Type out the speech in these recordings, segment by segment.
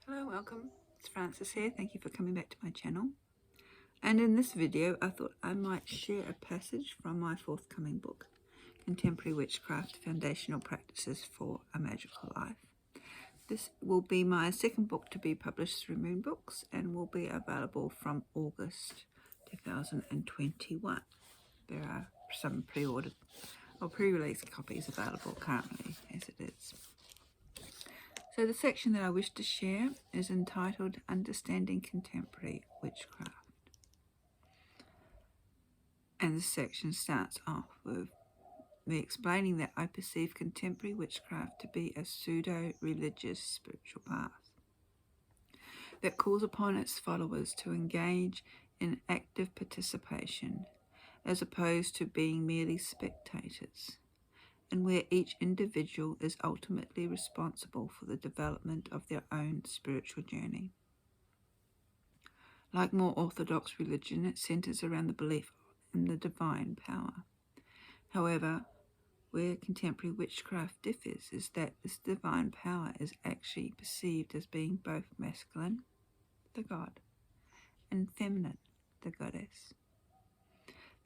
Hello, welcome. It's Frances here. Thank you for coming back to my channel. And in this video, I thought I might share a passage from my forthcoming book, Contemporary Witchcraft, Foundational Practices for a Magical Life. This will be my second book to be published through Moon Books and will be available from August 2021. There are some pre-ordered or pre-release copies available currently as it is. So the section that I wish to share is entitled Understanding Contemporary Witchcraft. And this section starts off with me explaining that I perceive contemporary witchcraft to be a pseudo-religious spiritual path that calls upon its followers to engage in active participation as opposed to being merely spectators, and where each individual is ultimately responsible for the development of their own spiritual journey. Like more orthodox religion, it centers around the belief in the divine power. However, where contemporary witchcraft differs is that this divine power is actually perceived as being both masculine, the god, and feminine, the goddess.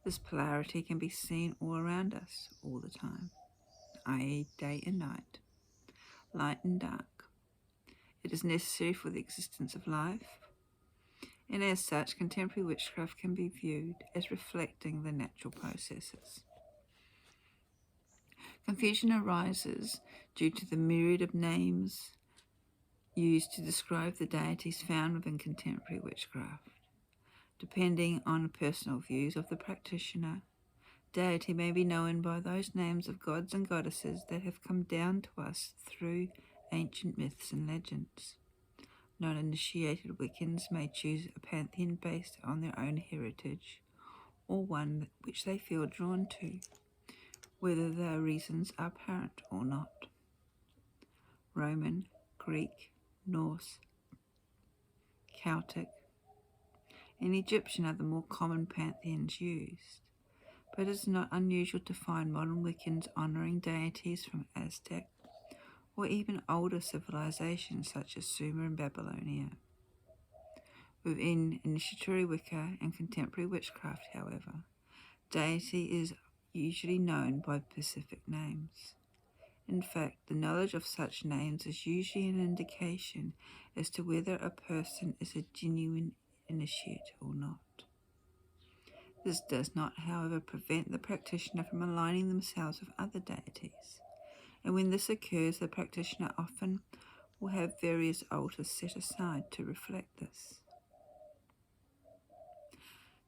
This polarity can be seen all around us all the time, i.e. day and night, light and dark. It is necessary for the existence of life, and as such, contemporary witchcraft can be viewed as reflecting the natural processes. Confusion arises due to the myriad of names used to describe the deities found within contemporary witchcraft. Depending on personal views of the practitioner, deity may be known by those names of gods and goddesses that have come down to us through ancient myths and legends. Non-initiated Wiccans may choose a pantheon based on their own heritage, or one which they feel drawn to, whether their reasons are apparent or not. Roman, Greek, Norse, Celtic, and Egyptian are the more common pantheons used, but it is not unusual to find modern Wiccans honouring deities from Aztec or even older civilizations such as Sumer and Babylonia. Within initiatory Wicca and contemporary witchcraft, however, deity is usually known by specific names. In fact, the knowledge of such names is usually an indication as to whether a person is a genuine initiate or not. This does not, however, prevent the practitioner from aligning themselves with other deities, and when this occurs, the practitioner often will have various altars set aside to reflect this.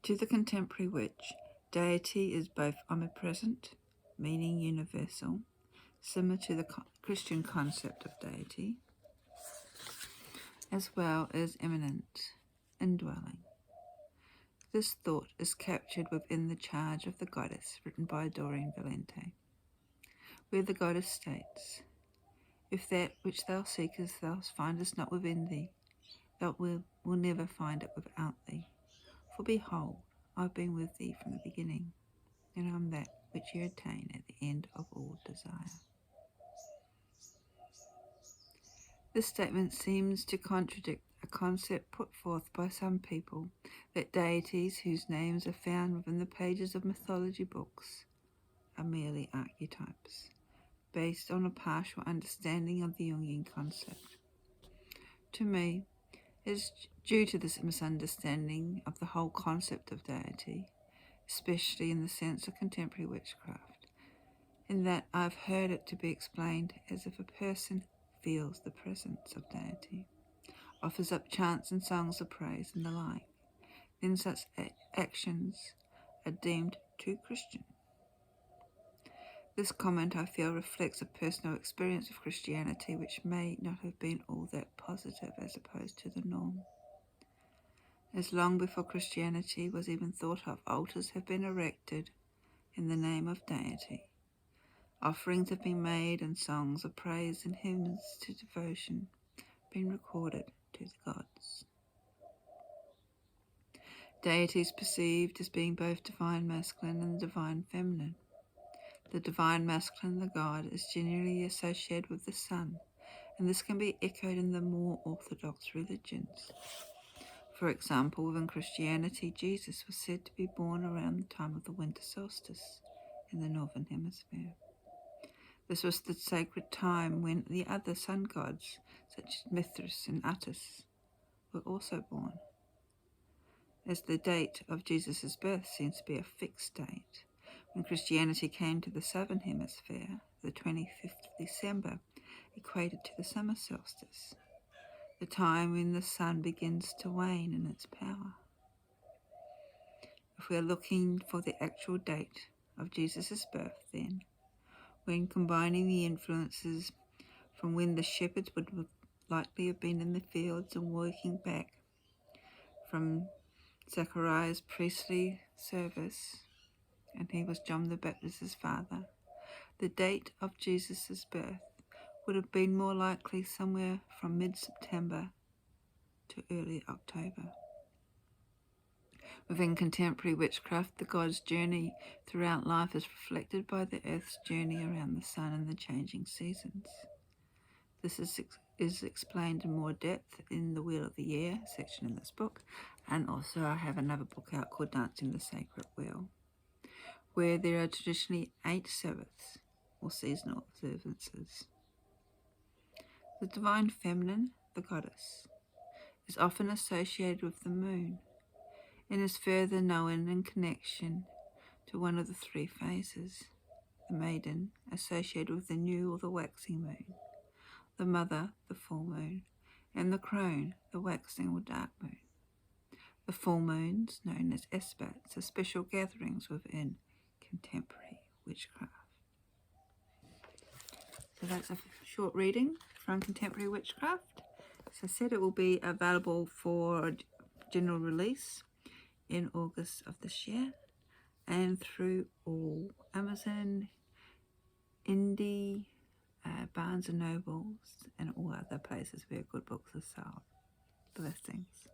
To the contemporary witch, deity is both omnipresent, meaning universal, similar to the Christian concept of deity, as well as immanent, indwelling. This thought is captured within The Charge of the Goddess, written by Doreen Valente, where the goddess states, "If that which thou seekest thou findest not within thee, thou wilt never find it without thee. For behold, I've been with thee from the beginning, and I'm that which you attain at the end of all desire." This statement seems to contradict a concept put forth by some people that deities whose names are found within the pages of mythology books are merely archetypes, based on a partial understanding of the Jungian concept. To me, it is due to this misunderstanding of the whole concept of deity, especially in the sense of contemporary witchcraft, in that I've heard it to be explained as if a person feels the presence of deity, offers up chants and songs of praise and the like, then such actions are deemed too Christian. This comment, I feel, reflects a personal experience of Christianity which may not have been all that positive as opposed to the norm. As long before Christianity was even thought of, altars have been erected in the name of deity. Offerings have been made and songs of praise and hymns to devotion been recorded to the gods. Deity is perceived as being both divine masculine and divine feminine. The divine masculine, the god, is generally associated with the sun, and this can be echoed in the more orthodox religions. For example, within Christianity, Jesus was said to be born around the time of the winter solstice in the northern hemisphere. This was the sacred time when the other sun gods, such as Mithras and Attis, were also born. As the date of Jesus' birth seems to be a fixed date, when Christianity came to the southern hemisphere, the 25th of December equated to the summer solstice, the time when the sun begins to wane in its power. If we are looking for the actual date of Jesus' birth, then, when combining the influences from when the shepherds would likely have been in the fields and working back from Zechariah's priestly service, and he was John the Baptist's father, the date of Jesus' birth would have been more likely somewhere from mid-September to early October. Within contemporary witchcraft, the god's journey throughout life is reflected by the earth's journey around the sun and the changing seasons. This is explained in more depth in the Wheel of the Year section in this book, and also I have another book out called Dancing the Sacred Wheel, where there are traditionally 8 Sabbats, or seasonal observances. The divine feminine, the goddess, is often associated with the moon, and is further known in connection to one of the 3 phases: the maiden, associated with the new or the waxing moon; the mother, the full moon; and the crone, the waxing or dark moon. The full moons, known as Sabbats, are special gatherings within contemporary witchcraft. So that's a short reading from Contemporary Witchcraft. As I said, it will be available for general release in August of this year, and through all Amazon, Indie, Barnes & Nobles, and all other places where good books are sold. Blessings.